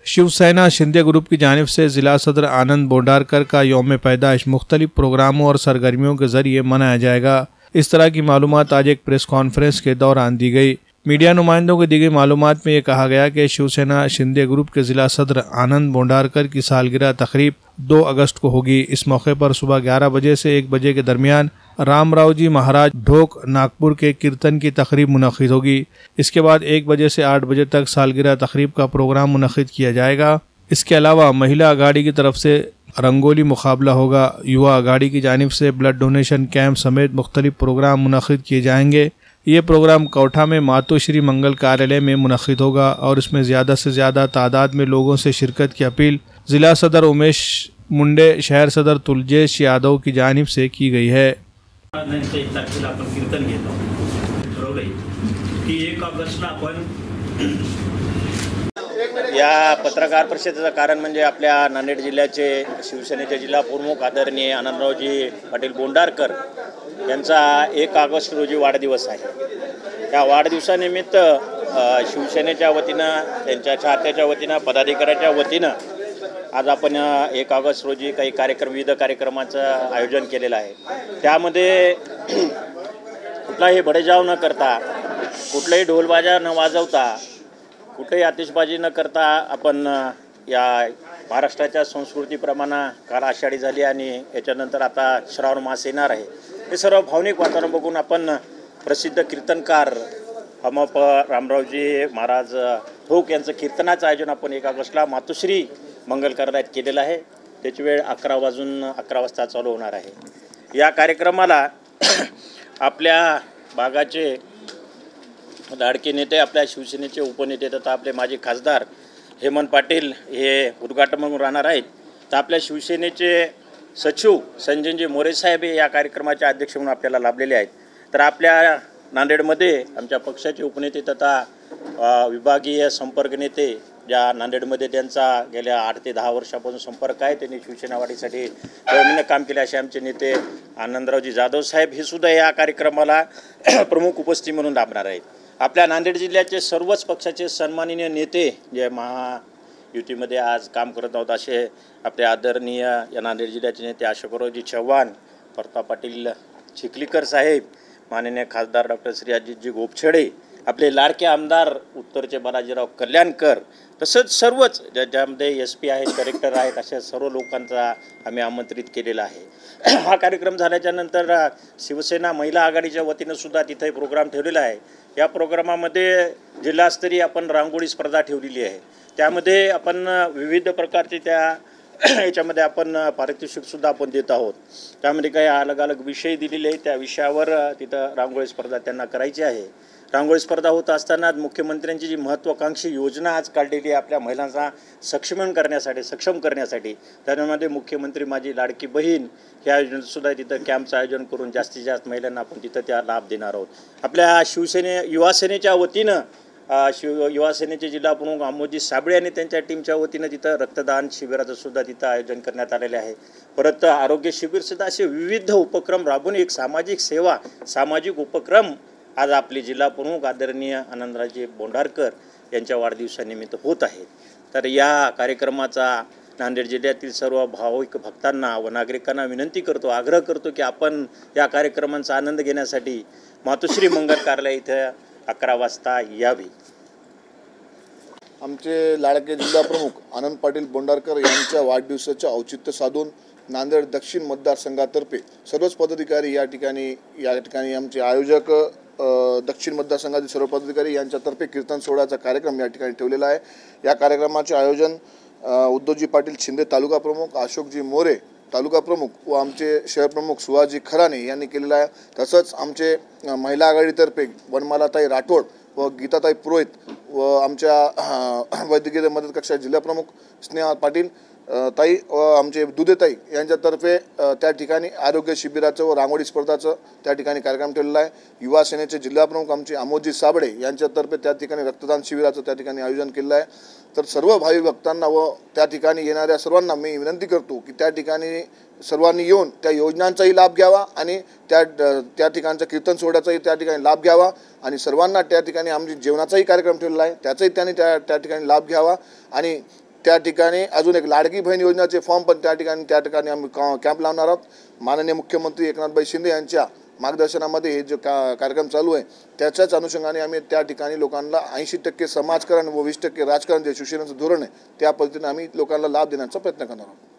Shiv Sena Shinde group की जानिब से ज़िला सदर आनंद बोंडारकर का यौम पैदाइश मुख्तलिफ प्रोग्रामों और सरगर्मियों के जरिए मनाया जाएगा। इस तरह की मालूमात आज एक प्रेस कॉन्फ्रेंस के दौरान दी गई। मीडिया नुमाइंदों को दी गई मालूमात में ये कहा गया कि शिवसेना शिंदे ग्रुप के ज़िला सदर आनंद बोंडारकर की सालगिरह तकरीब 2 अगस्त को होगी। इस मौके पर सुबह 11 बजे से 1 बजे के दरमियान रामराव जी महाराज ढोक नागपुर के कीर्तन की तकरीब मुनक़िद होगी। इसके बाद 1 बजे से 8 बजे तक सालगिरह तकरीब का प्रोग्राम मुनक़िद किया जाएगा। इसके अलावा महिला अगाड़ी की तरफ से रंगोली मुकाबला होगा। युवा अगाड़ी की जानिब से ब्लड डोनेशन कैंप समेत मुख्तलिफ प्रोग्राम मुनक़िद किए जाएंगे। ये प्रोग्राम कोठा में मातोश्री मंगल कार्यालय में मुनक़िद होगा और इसमें ज़्यादा से ज़्यादा तादाद में लोगों से शिरकत की अपील ज़िला सदर उमेश मुंडे, शहर सदर तुलजेश यादव की जानिब से की गई है। कीर्तन घेतो की 1 ऑगस्टला आपण या पत्रकार परिषदेचं कारण म्हणजे आपल्या नांदेड जिल्ह्याचे शिवसेनेचे जिल्हा प्रमुख आदरणीय आनंदरावजी पाटील बोंडारकर यांचा 1 ऑगस्ट रोजी वाढदिवस आहे। या वाढदिवसानिमित्त शिवसेनेच्या वतीनं, त्यांच्या चाहत्याच्या वतीनं, पदाधिकाऱ्याच्या वतीनं आज आपण 1 ऑगस्ट रोजी काही विविध कार्यक्रमाचं आयोजन केलेलं आहे। त्यामध्ये कुठलाही बडेजाव न करता, कुठलाही ढोलबाजा न वाजवता, कुठेही आतिषबाजी न करता आपण या महाराष्ट्राच्या संस्कृतीप्रमाणे काल आषाढी झाली आणि याच्यानंतर आता श्रावण मास येणार आहे। हे सर्व भावनिक वातावरण बघून आपण प्रसिद्ध कीर्तनकार हमप रामरावजी महाराज ढोक यांचं कीर्तनाचं आयोजन आपण 1 ऑगस्टला मातोश्री मंगल कार्यालयात केलेलं आहे। त्याची वेळ 11 वाजता चालू होणार आहे। या कार्यक्रमाला आपल्या भागाचे लाडके नेते, आपल्या शिवसेनेचे उपनेते तथा आपले माजी खासदार हेमंत पाटील हे उद्घाटन म्हणून राहणार आहेत। तर आपल्या शिवसेनेचे सचिव संजयजी मोरे साहेब हे या कार्यक्रमाचे अध्यक्ष म्हणून आपल्याला लाभलेले आहेत। तर आपल्या नांदेडमध्ये आमच्या पक्षाचे उपनेते तथा विभागीय संपर्क नेते ज्या नांदेडमध्ये त्यांचा गेल्या 8 ते 10 वर्षापासून संपर्क आहे, त्यांनी शिवसेनावाढीसाठी जवळीनं काम केले असे आमचे नेते आनंदरावजी जाधव साहेब हे सुद्धा या कार्यक्रमाला प्रमुख उपस्थिती म्हणून लाभणार आहेत। आपल्या नांदेड जिल्ह्याचे सर्वच पक्षाचे सन्माननीय नेते जे महायुतीमध्ये आज काम करत आहोत असे आपले आदरणीय या नांदेड जिल्ह्याचे नेते अशोकरावजी चव्हाण, प्रताप पाटील चिखलीकर साहेब, माननीय खासदार डॉक्टर श्री अजितजी गोपछडे, आपले लाडके आमदार उत्तरचे बालाजीराव कल्याणकर, तसंच सर्वच ज्याच्यामध्ये SP आहेत, डायरेक्टर आहेत, अशा सर्व लोकांचा आम्ही आमंत्रित केलेला आहे। हा कार्यक्रम झाल्याच्या नंतर शिवसेना महिला आघाडीच्या वतीनं सुद्धा तिथे प्रोग्राम ठेवलेला आहे। या प्रोग्रामामध्ये जिल्हास्तरीय आपण रांगोळी स्पर्धा ठेवलेली आहे। त्यामध्ये आपण विविध प्रकारचे याच्यामध्ये आपण पारितोषिकसुद्धा आपण देत आहोत। त्यामध्ये काही अलग विषय दिलेले आहेत, त्या विषयावर तिथं रांगोळी स्पर्धा त्यांना करायची आहे। रांगोळी स्पर्धा होत असताना मुख्यमंत्र्यांची जी महत्त्वाकांक्षी योजना आज काढलेली आहे आपल्या महिलांना सक्षम करण्यासाठी, त्यामध्ये मुख्यमंत्री माझी लाडकी बहीण ह्या योजनेतसुद्धा तिथं कॅम्पचं आयोजन करून जास्तीत जास्त महिलांना आपण तिथं त्या लाभ देणार आहोत। आपल्या युवा सेनेच्या वतीनं युवा सेनेचे जिल्हा प्रमुख आमोदजी साबळे आणि त्यांच्या टीमच्या वतीनं तिथं रक्तदान शिबिराचं सुद्धा तिथं आयोजन करण्यात आलेले आहे। परत आरोग्य शिबिरसुद्धा असे विविध उपक्रम राबवून एक सामाजिक उपक्रम आज आपले जिल्हा प्रमुख आदरणीय आनंदरावजी बोंडारकर यांच्या वाढदिवसानिमित्त होत आहे। तर या कार्यक्रमाचा नांदेड जिल्ह्यातील सर्व भाविक भक्तांना व नागरिकांना विनंती करतो, आग्रह करतो की आपण या कार्यक्रमांचा आनंद घेण्यासाठी मातोश्री मंगल कार्यालय इथं 11 वाजता यावे। आमचे लाडके जिल्हा प्रमुख आनंद पाटील बोंडारकर यांच्या वाढदिवसाचे औचित्य साधून नांदेड दक्षिण मतदारसंघातर्फे सर्वच पदाधिकारी या ठिकाणी आमचे आयोजक दक्षिण मतदारसंघातील सर्व पदाधिकारी यांच्यातर्फे कीर्तन सोहळ्याचा कार्यक्रम या ठिकाणी ठेवलेला आहे। या कार्यक्रमाचे आयोजन उद्धवजी पाटील शिंदे तालुका प्रमुख, अशोकजी मोरे तालुका प्रमुख व आमचे शहर प्रमुख सुहाजी खराने यांनी केलेला आहे। तसंच आमचे महिला आघाडीतर्फे वनमालाताई राठोड व गीताताई पुरोहित व आमच्या वैद्यकीय मदत कक्षा जिल्हा प्रमुख स्नेहा पाटील ताई व आमचे दुधेताई यांच्यातर्फे त्या ठिकाणी आरोग्य शिबिराचं व रांगोळी स्पर्धाचं त्या ठिकाणी कार्यक्रम ठेवलेला आहे। युवा सेनेचे जिल्हा प्रमुख आमचे आमोदजी साबळे यांच्यातर्फे त्या ठिकाणी रक्तदान शिबिराचं त्या ठिकाणी आयोजन केलेलं आहे। तर सर्व भावी भक्तांना व त्या ठिकाणी येणाऱ्या सर्वांना मी विनंती करतो की त्या ठिकाणी सर्वांनी येऊन त्या योजनांचाही लाभ घ्यावा आणि त्या ठिकाणच्या कीर्तन सोहळ्याचाही त्या ठिकाणी लाभ घ्यावा आणि सर्वांना त्या ठिकाणी आमची जेवणाचाही कार्यक्रम ठेवलेला आहे त्याचाही त्यांनी त्या ठिकाणी लाभ घ्यावा आणि त्या ठिकाणी अजून एक लाडकी बहीण योजनेचे फॉर्म पण त्या ठिकाणी आम्ही कॅम्प लावणार आहोत. माननीय मुख्यमंत्री एकनाथभाई शिंदे यांच्या मार्गदर्शनामध्ये हे जो कार्यक्रम चालू आहे त्याच्याच अनुषंगाने आम्ही त्या ठिकाणी लोकांना 80% समाजकारण व 20% राजकारण जे शिवसेनेचं धोरण आहे त्या पद्धतीने आम्ही लोकांना लाभ देण्याचा प्रयत्न करणार आहोत.